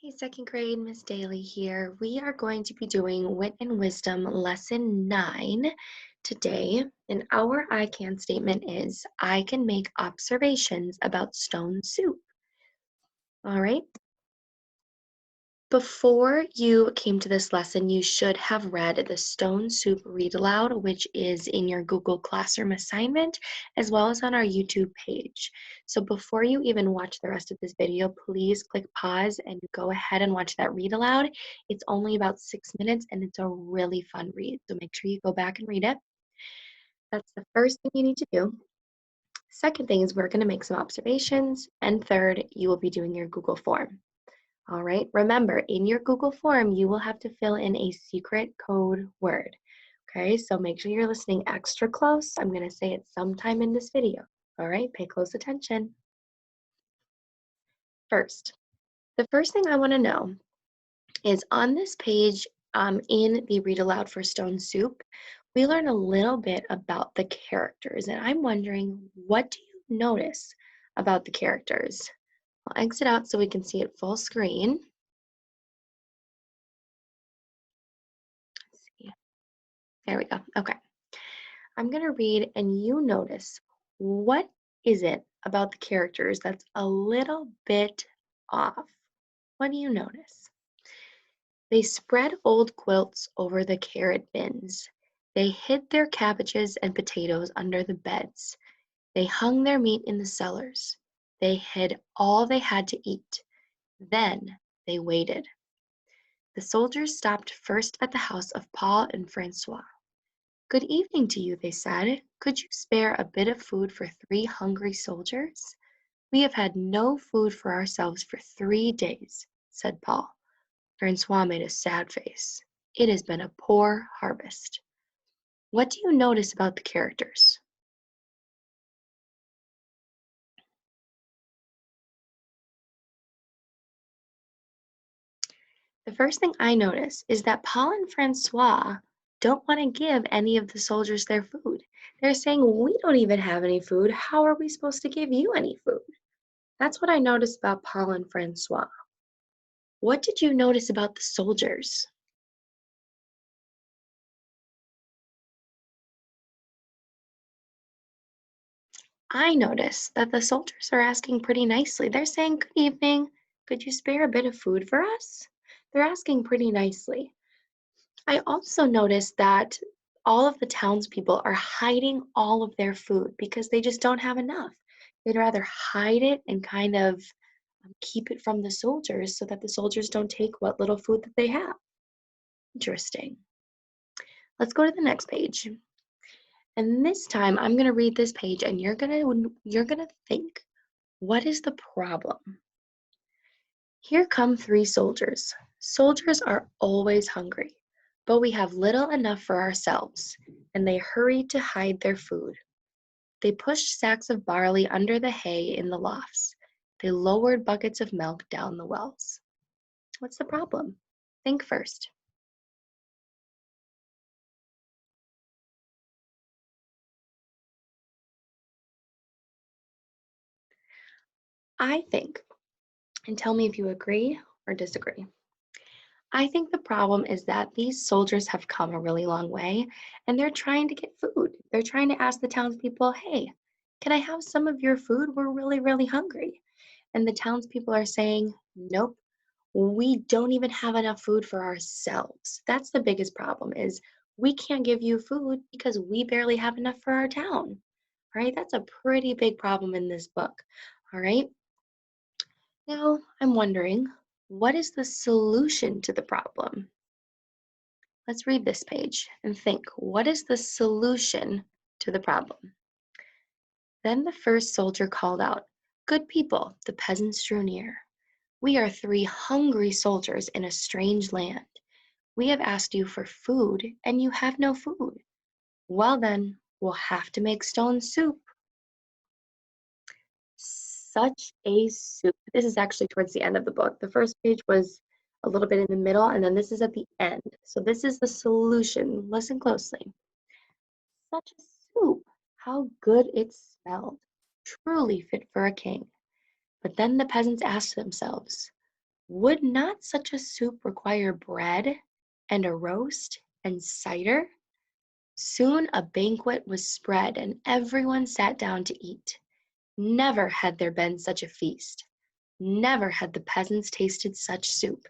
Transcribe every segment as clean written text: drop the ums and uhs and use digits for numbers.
Hey, second grade, Miss Daly here. We are going to be doing Wit and Wisdom Lesson 9 today. And our I can statement is I can make observations about stone soup. All right. Before you came to this lesson, you should have read the Stone Soup Read Aloud, which is in your Google Classroom assignment, as well as on our YouTube page. So before you even watch the rest of this video, please click pause and go ahead and watch that read aloud. It's only about 6 minutes and it's a really fun read. So make sure you go back and read it. That's the first thing you need to do. Second thing is we're going to make some observations. And third, you will be doing your Google form. All right, remember in your Google form, you will have to fill in a secret code word. Okay, so make sure you're listening extra close. I'm going to say it sometime in this video. All right, pay close attention. First, the first thing I want to know is on this page in the Read Aloud for Stone Soup, we learn a little bit about the characters. And I'm wondering, what do you notice about the characters? I'll exit out so we can see it full screen. Let's see. There we go. Okay. I'm going to read and you notice, what is it about the characters that's a little bit off? What do you notice? They spread old quilts over the carrot bins. They hid their cabbages and potatoes under the beds. They hung their meat in the cellars. They hid all they had to eat. Then they waited. The soldiers stopped first at the house of Paul and Francois. "Good evening to you," they said. "Could you spare a bit of food for 3 hungry soldiers?" "We have had no food for ourselves for 3 days," said Paul. Francois made a sad face. "It has been a poor harvest." What do you notice about the characters? The first thing I notice is that Paul and Francois don't want to give any of the soldiers their food. They're saying, "We don't even have any food. How are we supposed to give you any food?" That's what I noticed about Paul and Francois. What did you notice about the soldiers? I noticed that the soldiers are asking pretty nicely. They're saying, "Good evening. Could you spare a bit of food for us?" They're asking pretty nicely. I also noticed that all of the townspeople are hiding all of their food because they just don't have enough. They'd rather hide it and kind of keep it from the soldiers so that the soldiers don't take what little food that they have. Interesting. Let's go to the next page. And this time I'm going to read this page and you're going to think, what is the problem? Here come 3 soldiers. Soldiers are always hungry, but we have little enough for ourselves, and they hurried to hide their food. They pushed sacks of barley under the hay in the lofts. They lowered buckets of milk down the wells. What's the problem? Think first. I think, and tell me if you agree or disagree. I think the problem is that these soldiers have come a really long way and they're trying to get food. They're trying to ask the townspeople, "Hey, can I have some of your food? We're really, really hungry." And the townspeople are saying, "Nope, we don't even have enough food for ourselves." That's the biggest problem is we can't give you food because we barely have enough for our town. All right, that's a pretty big problem in this book. All right, now I'm wondering, what is the solution to the problem? Let's read this page and think, what is the solution to the problem? Then the first soldier called out, "Good people," the peasants drew near. "We are 3 hungry soldiers in a strange land. We have asked you for food, and you have no food. Well then, we'll have to make stone soup." Such a soup. This is actually towards the end of the book. The first page was a little bit in the middle, and then this is at the end. So this is the solution. Listen closely. "Such a soup! How good it smelled! Truly fit for a king." But then the peasants asked themselves, Would not such a soup require bread and a roast and cider? Soon a banquet was spread and everyone sat down to eat. Never had there been such a feast. Never had the peasants tasted such soup,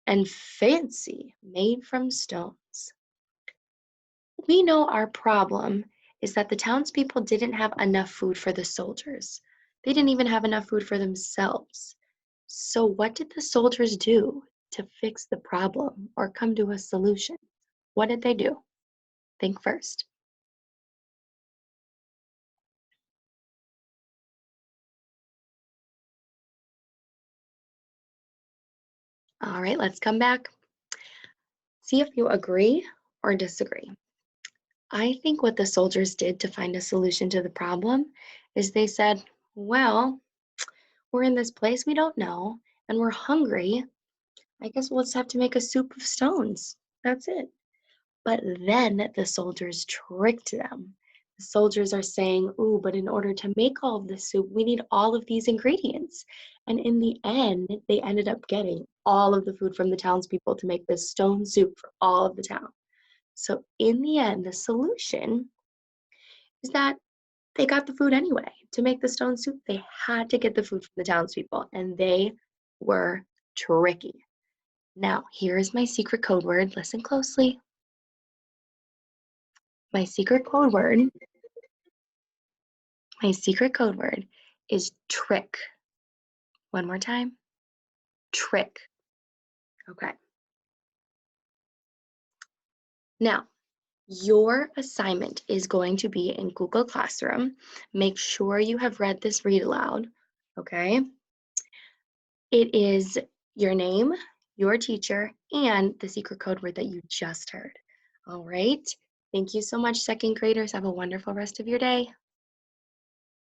and fancy made from stones. We know our problem is that the townspeople didn't have enough food for the soldiers. They didn't even have enough food for themselves. So, what did the soldiers do to fix the problem or come to a solution? What did they do? Think first. All right, let's come back. See if you agree or disagree. I think what the soldiers did to find a solution to the problem is they said, well, we're in this place we don't know and we're hungry. I guess we'll just have to make a soup of stones. That's it. But then the soldiers tricked them. The soldiers are saying, ooh, but in order to make all of this soup, we need all of these ingredients. And in the end, they ended up getting all of the food from the townspeople to make this stone soup for all of the town. So in the end, the solution is that they got the food anyway. To make the stone soup, they had to get the food from the townspeople, and they were tricky. Now, here is my secret code word. Listen closely. My secret code word, my secret code word is trick. One more time. Trick. Okay. Now, your assignment is going to be in Google Classroom. Make sure you have read this read aloud. Okay. It is your name, your teacher, and the secret code word that you just heard. All right. Thank you so much, second graders. Have a wonderful rest of your day.